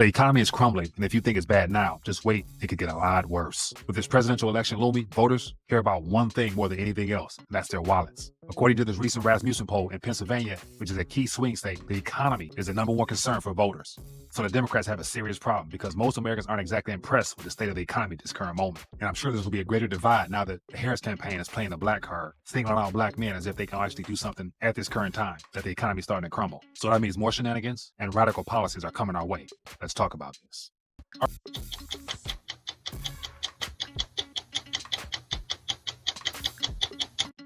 The economy is crumbling, and if you think it's bad now, just wait, it could get a lot worse. With this presidential election looming, voters care about one thing more than anything else, and that's their wallets. According to this recent Rasmussen poll in Pennsylvania, which is a key swing state, the economy is the #1 concern for voters. So the Democrats have a serious problem because most Americans aren't exactly impressed with the state of the economy at this current moment. And I'm sure this will be a greater divide now that the Harris campaign is playing the black card, singling out black men as if they can actually do something at this current time, that the economy is starting to crumble. So that means more shenanigans and radical policies are coming our way. Let's talk about this.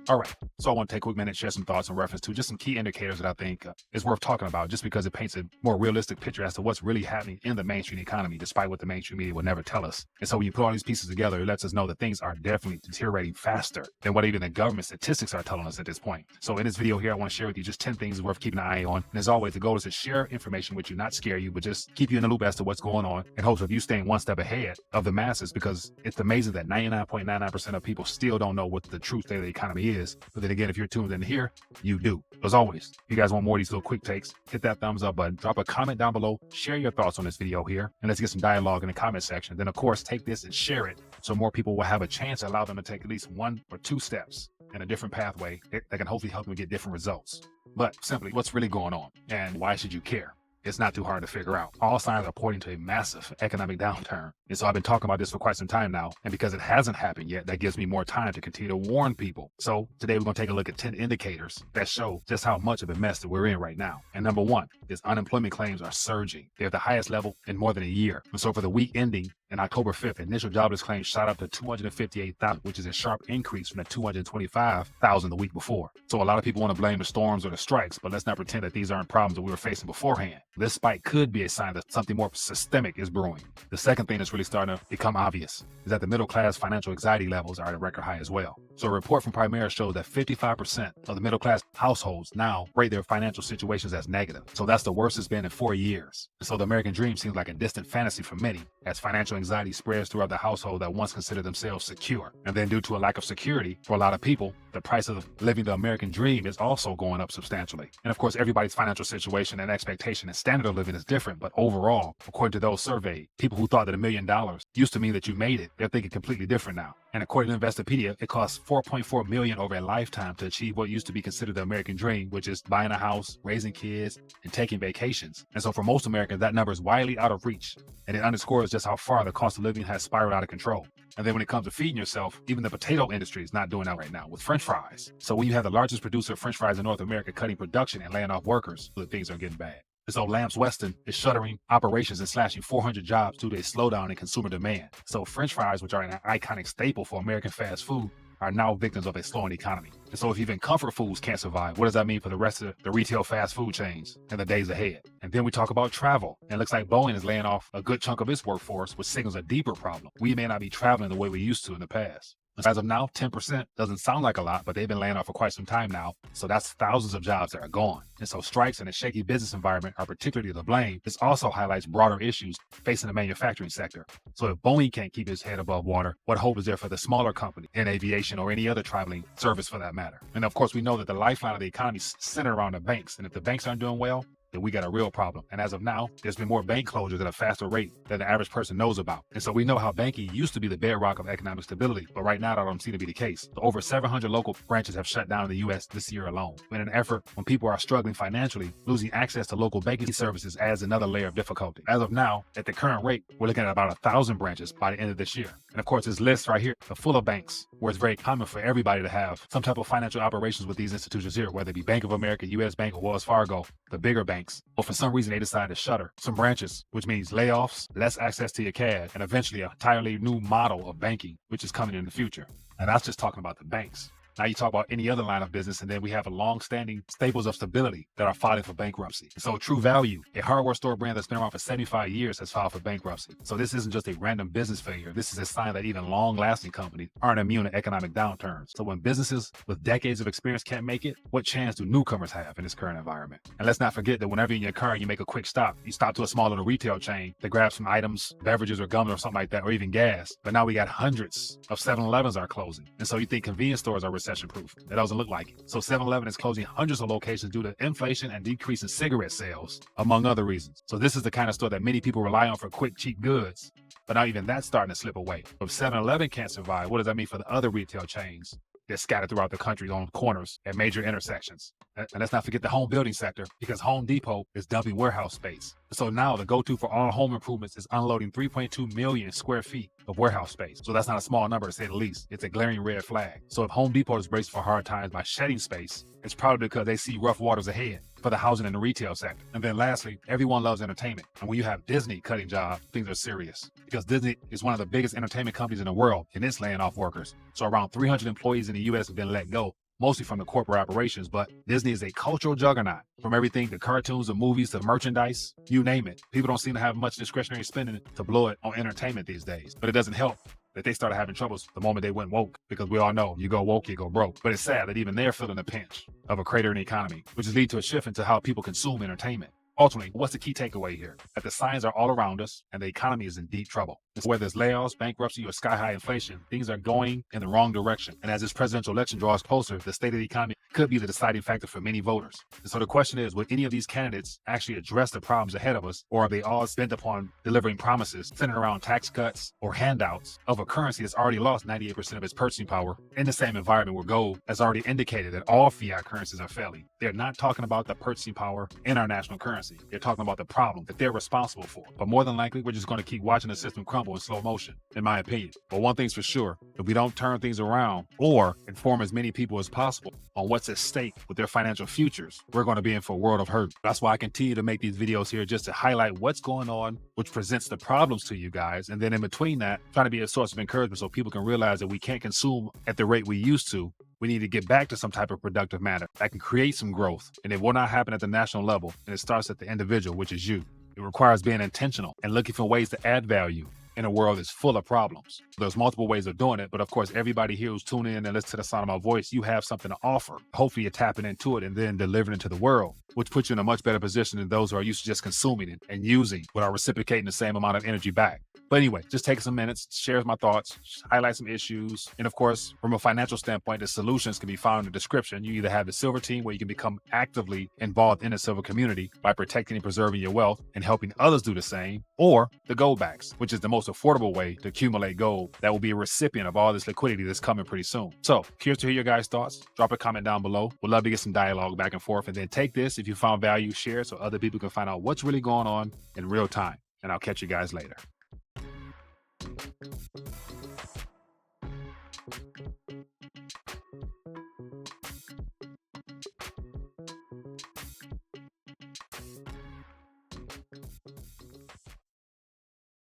All right, so I want to take a quick minute and share some thoughts in reference to just some key indicators that I think is worth talking about, just because it paints a more realistic picture as to what's really happening in the mainstream economy, despite what the mainstream media would never tell us. And so when you put all these pieces together, it lets us know that things are definitely deteriorating faster than what even the government statistics are telling us at this point. So in this video here, I want to share with you just 10 things worth keeping an eye on. And as always, the goal is to share information with you, not scare you, but just keep you in the loop as to what's going on in hopes of you staying one step ahead of the masses, because it's amazing that 99.99% of people still don't know what the true state of the economy is. But then again, if you're tuned in here, you do. As always, if you guys want more of these little quick takes, hit that thumbs up button, drop a comment down below, share your thoughts on this video here, and let's get some dialogue in the comment section. Then of course, take this and share it so more people will have a chance to allow them to take at least 1 or 2 steps in a different pathway that can hopefully help them get different results. But simply, what's really going on and why should you care? It's not too hard to figure out. All signs are pointing to a massive economic downturn. And so I've been talking about this for quite some time now. And because it hasn't happened yet, that gives me more time to continue to warn people. So today we're going to take a look at 10 indicators that show just how much of a mess that we're in right now. And number 1 is unemployment claims are surging. They're at the highest level in more than a year. And so for the week ending in October 5th, initial jobless claims shot up to 258,000, which is a sharp increase from the 225,000 the week before. So a lot of people want to blame the storms or the strikes, but let's not pretend that these aren't problems that we were facing beforehand. This spike could be a sign that something more systemic is brewing. The second thing that's really starting to become obvious is that the middle class financial anxiety levels are at a record high as well. So a report from Primera shows that 55% of the middle class households now rate their financial situations as negative. So that's the worst it's been in 4 years. And so the American dream seems like a distant fantasy for many, as financial anxiety spreads throughout the household that once considered themselves secure. And then due to a lack of security for a lot of people, the price of living the American dream is also going up substantially. And of course, everybody's financial situation and expectation and standard of living is different, but overall, according to those surveyed, people who thought that $1 million used to mean that you made it, they're thinking completely different now. And according to Investopedia, it costs $4.4 million over a lifetime to achieve what used to be considered the American dream, which is buying a house, raising kids, and taking vacations. And so for most Americans, that number is widely out of reach. And it underscores just how far the cost of living has spiraled out of control. And then when it comes to feeding yourself, even the potato industry is not doing that right now with French fries. So when you have the largest producer of French fries in North America cutting production and laying off workers, the things are getting bad. And so Lamps Weston is shuttering operations and slashing 400 jobs due to a slowdown in consumer demand. So French fries, which are an iconic staple for American fast food, are now victims of a slowing economy. And so if even comfort foods can't survive, what does that mean for the rest of the retail fast food chains in the days ahead? And then we talk about travel. And it looks like Boeing is laying off a good chunk of its workforce, which signals a deeper problem. We may not be traveling the way we used to in the past. As of now, 10% doesn't sound like a lot, but they've been laying off for quite some time now. So that's thousands of jobs that are gone. And so strikes and a shaky business environment are particularly to blame. This also highlights broader issues facing the manufacturing sector. So if Boeing can't keep its head above water, what hope is there for the smaller company in aviation or any other traveling service for that matter? And of course, we know that the lifeline of the economy is centered around the banks. And if the banks aren't doing well, then we got a real problem. And as of now, there's been more bank closures at a faster rate than the average person knows about. And so we know how banking used to be the bedrock of economic stability, but right now that don't seem to be the case. So over 700 local branches have shut down in the U.S. this year alone. In an effort when people are struggling financially, losing access to local banking services adds another layer of difficulty. As of now, at the current rate, we're looking at about 1,000 branches by the end of this year. And of course, this list right here is full of banks where it's very common for everybody to have some type of financial operations with these institutions here, whether it be Bank of America, U.S. Bank, or Wells Fargo, the bigger banks. But for some reason, they decided to shutter some branches, which means layoffs, less access to your cash, and eventually an entirely new model of banking, which is coming in the future. And that's just talking about the banks. Now you talk about any other line of business, and then we have a long-standing staples of stability that are filing for bankruptcy. So True Value, a hardware store brand that's been around for 75 years, has filed for bankruptcy. So this isn't just a random business failure. This is a sign that even long-lasting companies aren't immune to economic downturns. So when businesses with decades of experience can't make it, what chance do newcomers have in this current environment? And let's not forget that whenever you're in your car and you make a quick stop, you stop to a small little retail chain to grab some items, beverages or gum or something like that, or even gas. But now we got hundreds of 7-Elevens are closing. And so you think convenience stores are recession proof. That doesn't look like it. So 7-Eleven is closing hundreds of locations due to inflation and decrease in cigarette sales, among other reasons. So this is the kind of store that many people rely on for quick, cheap goods. But now even that's starting to slip away. If 7-Eleven can't survive, what does that mean for the other retail chains? They're scattered throughout the country on corners at major intersections. And let's not forget the home building sector, because Home Depot is dumping warehouse space. So now the go-to for all home improvements is unloading 3.2 million square feet of warehouse space. So that's not a small number, to say the least. It's a glaring red flag. So if Home Depot is braced for hard times by shedding space, it's probably because they see rough waters ahead for the housing and the retail sector. And then lastly, everyone loves entertainment. And when you have Disney cutting jobs, things are serious, because Disney is one of the biggest entertainment companies in the world, and it's laying off workers. So around 300 employees in the US have been let go, mostly from the corporate operations. But Disney is a cultural juggernaut. From everything to cartoons to movies to merchandise, you name it. People don't seem to have much discretionary spending to blow it on entertainment these days. But it doesn't help that they started having troubles the moment they went woke, because we all know you go woke, you go broke. But it's sad that even they're feeling the pinch of a cratering economy, which is leading to a shift into how people consume entertainment. Ultimately, what's the key takeaway here? That the signs are all around us and the economy is in deep trouble. Whether it's layoffs, bankruptcy, or sky-high inflation, things are going in the wrong direction. And as this presidential election draws closer, the state of the economy could be the deciding factor for many voters. And so the question is, would any of these candidates actually address the problems ahead of us, or are they all bent upon delivering promises centered around tax cuts or handouts of a currency that's already lost 98% of its purchasing power in the same environment where gold has already indicated that all fiat currencies are failing? They're not talking about the purchasing power in our national currency. They're talking about the problem that they're responsible for. But more than likely, we're just going to keep watching the system crumble in slow motion, in my opinion. But one thing's for sure, if we don't turn things around or inform as many people as possible on what's at stake with their financial futures, we're going to be in for a world of hurt. That's why I continue to make these videos here, just to highlight what's going on, which presents the problems to you guys. And then in between that, trying to be a source of encouragement so people can realize that we can't consume at the rate we used to. We need to get back to some type of productive manner that can create some growth. And it will not happen at the national level. And it starts at the individual, which is you. It requires being intentional and looking for ways to add value in a world that's full of problems. There's multiple ways of doing it, but of course, everybody here who's tuning in and listen to the sound of my voice, you have something to offer. Hopefully you're tapping into it and then delivering it to the world, which puts you in a much better position than those who are used to just consuming it and using without reciprocating the same amount of energy back. But anyway, just take some minutes, share my thoughts, highlight some issues. And of course, from a financial standpoint, the solutions can be found in the description. You either have the Silver Team, where you can become actively involved in the silver community by protecting and preserving your wealth and helping others do the same, or the Goldbacks, which is the most affordable way to accumulate gold that will be a recipient of all this liquidity that's coming pretty soon. So, curious to hear your guys' thoughts. Drop a comment down below. We'd love to get some dialogue back and forth. And then take this, if you found value, share it so other people can find out what's really going on in real time. And I'll catch you guys later.